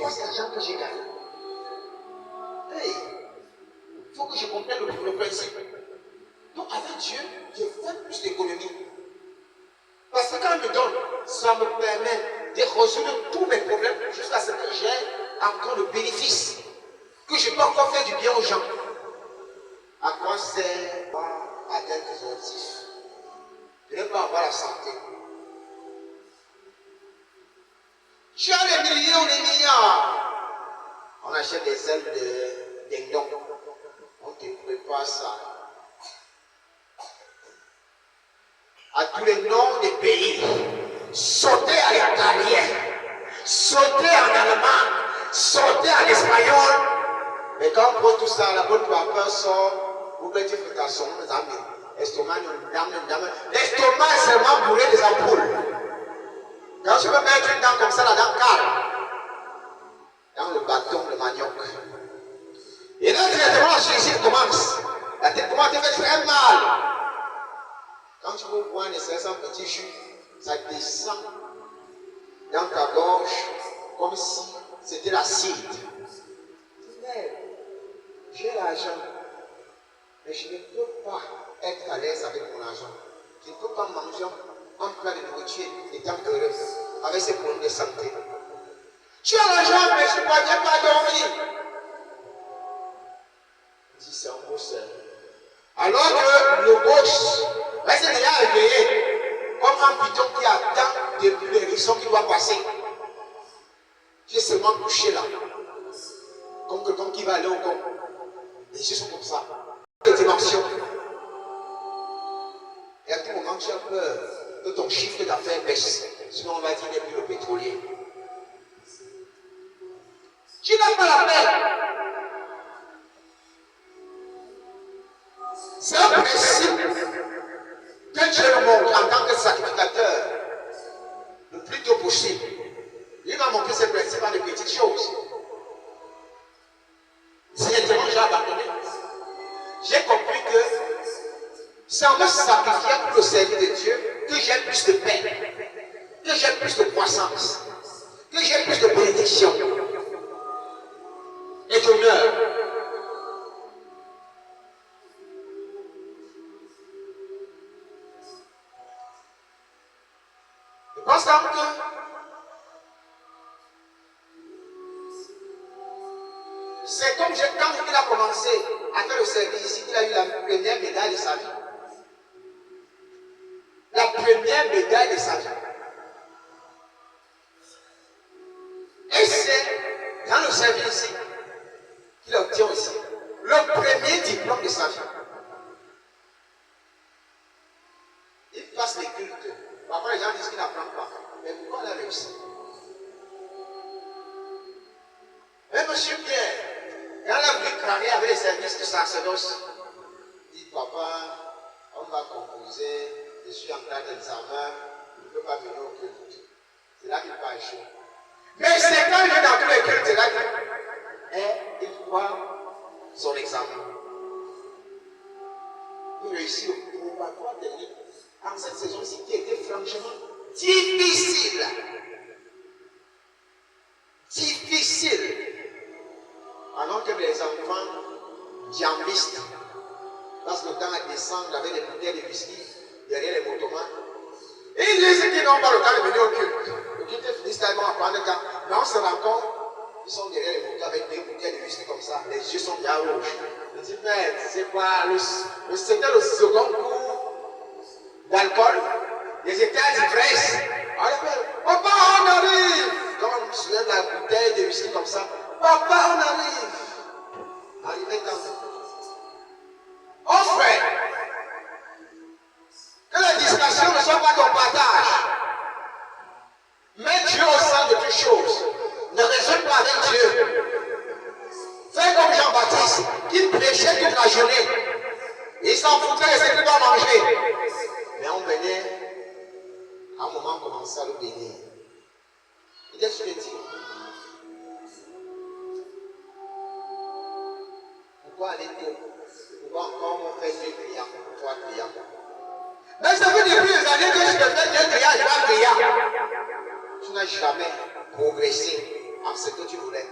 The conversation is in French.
quoi cet argent que j'ai gagné? Hey, il faut que je comprenne le principe. Donc avec Dieu, je fais plus d'économies. Parce que quand il me donne, ça me permet de résoudre tous mes problèmes jusqu'à ce que j'ai encore le bénéfice. Que je peux encore faire du bien aux gens. À quoi sert atteindre des objectifs? De ne pas avoir la santé. Tu as des millions, des milliards. On achète des ailes de dindon. On te prépare ça. À tous les noms des pays. Sauter à l'italien. Sauter en allemand. Sauter en espagnol. Mais quand on prend tout ça, la bonne vapeur sort. Vous mettez fritation, les amis. L'estomac, l'estomac est seulement bourré des ampoules. Quand je veux mettre une dent comme ça, la dent calme. Dans le bâton de manioc. Et là, directement, la chirurgie commence. La tête commence à te faire très mal. Quand tu veux boire un petit jus, ça descend dans ta gorge comme si c'était l'acide. J'ai l'argent, mais je ne peux pas être à l'aise avec mon argent. Je ne peux pas manger un plat de nourriture étant heureux avec ces problèmes de santé. Tu as l'argent, mais je ne parviens pas à dormir. Il dit, c'est un beau seul. Alors que le boss reste déjà réveillé, comme un piton qui attend depuis les rissons qui doit passer. J'ai seulement couché là, comme quelqu'un qui va aller au camp. Les yeux sont comme ça. Les dimensions. Et à tout moment, tu as peur que ton chiffre d'affaires baisse. Sinon, on va dire qu'il n'est plus le pétrolier. Tu n'as pas la paix. C'est un principe que Dieu le montre en tant que sacrificateur le plus tôt possible. Il m'a montré ce principe dans les petites choses. Directement, j'ai abandonné. J'ai compris que c'est en me sacrifiant pour le service de Dieu que j'ai plus de paix, que j'ai plus de croissance, que j'ai plus de bénédiction et d'honneur. Je pense que c'est comme quand il a commencé à faire le service ici qu'il a eu la première médaille de sa vie. La première médaille de sa vie. Et c'est dans le service ici qu'il obtient aussi le premier diplôme de sa vie. Il passe les cultes. Parfois les gens disent qu'il n'apprend pas. Mais pourquoi il a réussi? Mais monsieur Pierre, quand la vie crânée avec les services de sacerdoce, dit papa, on va composer, je suis en train d'examen, je ne peux pas venir au culte. C'est là qu'il va échouer. Mais c'est quand il est dans tous les cultes, c'est là qu'il voit son examen. Il réussit au probatoire technique en cette saison-ci qui était franchement difficile. Difficile. Alors que les enfants diambistes passent le temps à descendre avec des bouteilles de whisky derrière les motomans. Et ils disent qu'ils n'ont pas le temps de venir au culte. Le culte est fini, c'est à prendre le temps. Mais on se rend compte, ils sont derrière les motos avec des bouteilles de whisky comme ça. Les yeux sont bien rouges. Je dis, mais c'est quoi? C'était le second cours d'alcool. Ils étaient à l'ivresse. Papa, on arrive! Quand on se lève la bouteille de whisky comme ça, papa, on arrive! Arrivé quand? Oh frère! Que les distractions ne soient pas ton partage. Mets Dieu au centre de toutes choses. Ne raisonne pas avec Dieu. Fais comme Jean-Baptiste, qui prêchait toute la journée. Il s'en foutait de ce qu'il doit manger. Mais on venait, à un moment, on commençait à le bénir. Et qu'est-ce que tu dis? Pourquoi aller tôt? Pourquoi encore on fait Dieu criant? Toi criant. Mais ça fait depuis les années que je te fais Dieu criant, je vais criant. Tu n'as jamais progressé en ce que tu voulais.